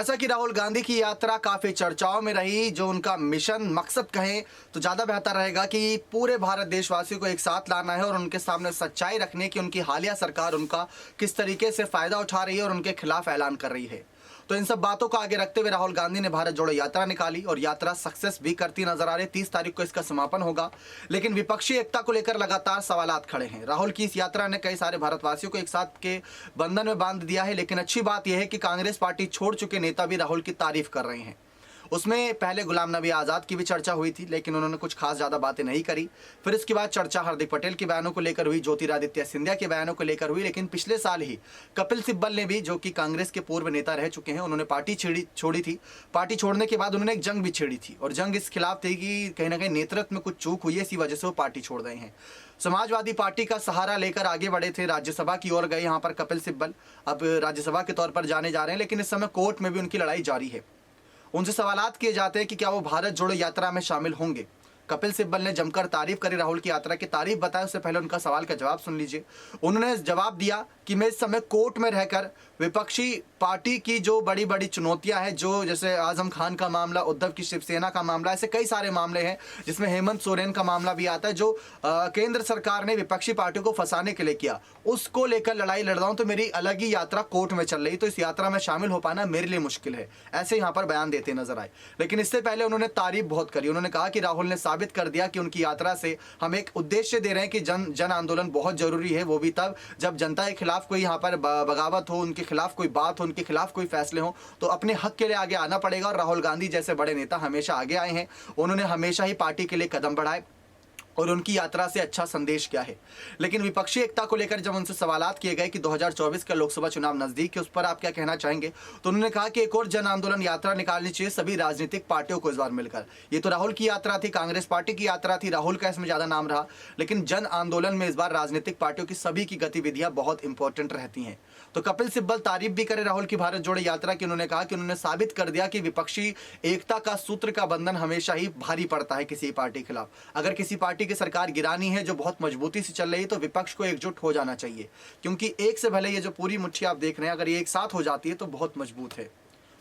जैसा कि राहुल गांधी की यात्रा काफी चर्चाओं में रही, जो उनका मिशन मकसद कहें तो ज्यादा बेहतर रहेगा कि पूरे भारत देशवासियों को एक साथ लाना है और उनके सामने सच्चाई रखने की उनकी हालिया सरकार उनका किस तरीके से फायदा उठा रही है और उनके खिलाफ ऐलान कर रही है। तो इन सब बातों को आगे रखते हुए राहुल गांधी ने भारत जोड़ो यात्रा निकाली और यात्रा सक्सेस भी करती नजर आ रही। 30 तारीख को इसका समापन होगा, लेकिन विपक्षी एकता को लेकर लगातार सवालात खड़े हैं। राहुल की इस यात्रा ने कई सारे भारतवासियों को एक साथ के बंधन में बांध दिया है, लेकिन अच्छी बात यह है कि कांग्रेस पार्टी छोड़ चुके नेता भी राहुल की तारीफ कर रहे हैं। उसमें पहले गुलाम नबी आज़ाद की भी चर्चा हुई थी, लेकिन उन्होंने कुछ खास ज़्यादा बातें नहीं करी। फिर इसके बाद चर्चा हार्दिक पटेल के बयानों को लेकर हुई, ज्योतिरादित्य सिंधिया के बयानों को लेकर हुई। लेकिन पिछले साल ही कपिल सिब्बल ने भी, जो कि कांग्रेस के पूर्व नेता रह चुके हैं, उन्होंने पार्टी छोड़ी थी। पार्टी छोड़ने के बाद उन्होंने एक जंग भी छेड़ी थी और जंग इस खिलाफ थी कि कहीं ना कहीं नेतृत्व में कुछ चूक हुई है, इसी वजह से वो पार्टी छोड़ रहे हैं। समाजवादी पार्टी का सहारा लेकर आगे बढ़े थे, राज्यसभा की ओर गए यहाँ पर कपिल सिब्बल, अब राज्यसभा के तौर पर जाने जा रहे हैं, लेकिन इस समय कोर्ट में भी उनकी लड़ाई जारी है। उनसे सवालात किए जाते हैं कि क्या वो भारत जोड़ो यात्रा में शामिल होंगे। कपिल सिब्बल ने जमकर तारीफ करी राहुल की यात्रा की, तारीफ बताया। उससे पहले उनका सवाल का जवाब सुन लीजिए। उन्होंने जवाब दिया कि मैं इस समय कोर्ट में रहकर विपक्षी पार्टी की जो बड़ी बड़ी चुनौतियां हैं, जो जैसे आजम खान का मामला, उद्धव की शिवसेना का मामला, ऐसे कई सारे मामले हैं जिसमें हेमंत सोरेन का मामला भी आता है, जो केंद्र सरकार ने विपक्षी पार्टियों को फंसाने के लिए किया, उसको लेकर लड़ाई लड़ रहा हूं। तो मेरी अलग ही यात्रा कोर्ट में चल रही, तो इस यात्रा में शामिल हो पाना मेरे लिए मुश्किल है, ऐसे यहाँ पर बयान देते नजर आए। लेकिन इससे पहले उन्होंने तारीफ बहुत करी। उन्होंने कहा कि राहुल ने साबित कर दिया कि उनकी यात्रा से हम एक उद्देश्य दे रहे हैं कि जन आंदोलन बहुत जरूरी है, वो भी तब जब जनता के खिलाफ कोई यहाँ पर बगावत हो, उनके खिलाफ कोई बात हो, उनके खिलाफ कोई फैसले हो, तो अपने हक के लिए आगे आना पड़ेगा। और राहुल गांधी जैसे बड़े नेता हमेशा आगे आए हैं, उन्होंने हमेशा ही पार्टी के लिए कदम बढ़ाए और उनकी यात्रा से अच्छा संदेश क्या है। लेकिन विपक्षी एकता को लेकर जब उनसे सवालात किए गए कि 2024 का लोकसभा चुनाव नजदीक है, उस पर आप क्या कहना चाहेंगे, तो उन्होंने कहा कि एक और जन आंदोलन यात्रा निकालनी चाहिए सभी राजनीतिक पार्टियों को इस बार मिलकर। ये तो राहुल की यात्रा थी, कांग्रेस पार्टी की यात्रा थी, राहुल का इसमें ज्यादा नाम रहा, लेकिन जन आंदोलन में इस बार राजनीतिक पार्टियों की सभी की गतिविधियां बहुत इंपॉर्टेंट रहती हैं। तो कपिल सिब्बल तारीफ भी करे राहुल की भारत जोड़ो यात्रा की। उन्होंने कहा कि उन्होंने साबित कर दिया कि विपक्षी एकता का सूत्र का बंधन हमेशा ही भारी पड़ता है किसी पार्टी के खिलाफ। अगर किसी पार्टी की सरकार गिरानी है जो बहुत मजबूती से चल रही है, तो विपक्ष को एकजुट हो जाना चाहिए, क्योंकि एक से भले ये जो पूरी मुट्ठी आप देख रहे हैं, अगर ये एक साथ हो जाती है तो बहुत मजबूत है।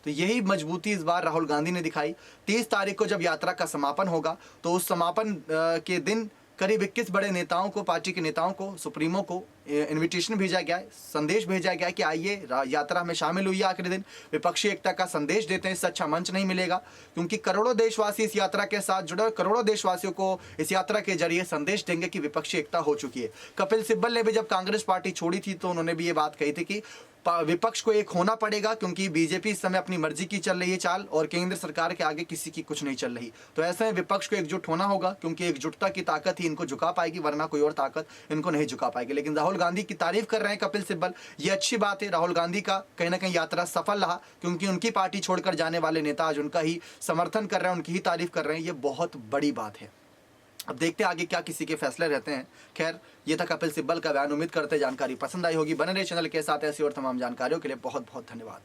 तो यही मजबूती इस बार राहुल गांधी ने दिखाई। 30 तारीख को जब यात्रा का समापन होगा, तो उस समापन के दिन करीब 21 बड़े नेताओं को, पार्टी के नेताओं को, सुप्रीमो को इनविटेशन भेजा गया है, संदेश भेजा गया है कि आइए यात्रा में शामिल हुई। आखिरी दिन विपक्षी एकता का संदेश देते हैं, इससे अच्छा मंच नहीं मिलेगा, क्योंकि करोड़ों देशवासी इस यात्रा के साथ जुड़े, करोड़ों देशवासियों को इस यात्रा के जरिए संदेश देंगे कि विपक्षी एकता हो चुकी है। कपिल सिब्बल ने भी जब कांग्रेस पार्टी छोड़ी थी, तो उन्होंने भी ये बात कही थी कि विपक्ष को एक होना पड़ेगा, क्योंकि बीजेपी इस समय अपनी मर्जी की चल रही है चाल और केंद्र सरकार के आगे किसी की कुछ नहीं चल रही। तो ऐसे में विपक्ष को एकजुट होना होगा, क्योंकि एकजुटता की ताकत ही इनको झुका पाएगी, वरना कोई और ताकत इनको नहीं झुका पाएगी। लेकिन राहुल गांधी की तारीफ कर रहे हैं कपिल सिब्बल, ये अच्छी बात है। राहुल गांधी का कहीं ना कहीं यात्रा सफल रहा, क्योंकि उनकी पार्टी छोड़कर जाने वाले नेता आज उनका ही समर्थन कर रहे हैं, उनकी ही तारीफ कर रहे हैं, ये बहुत बड़ी बात है। अब देखते हैं आगे क्या किसी के फैसले रहते हैं। खैर, ये था कपिल सिब्बल का बयान। उम्मीद करते हैं जानकारी पसंद आई होगी। बने रहे चैनल के साथ, ऐसी और तमाम जानकारियों के लिए बहुत बहुत धन्यवाद।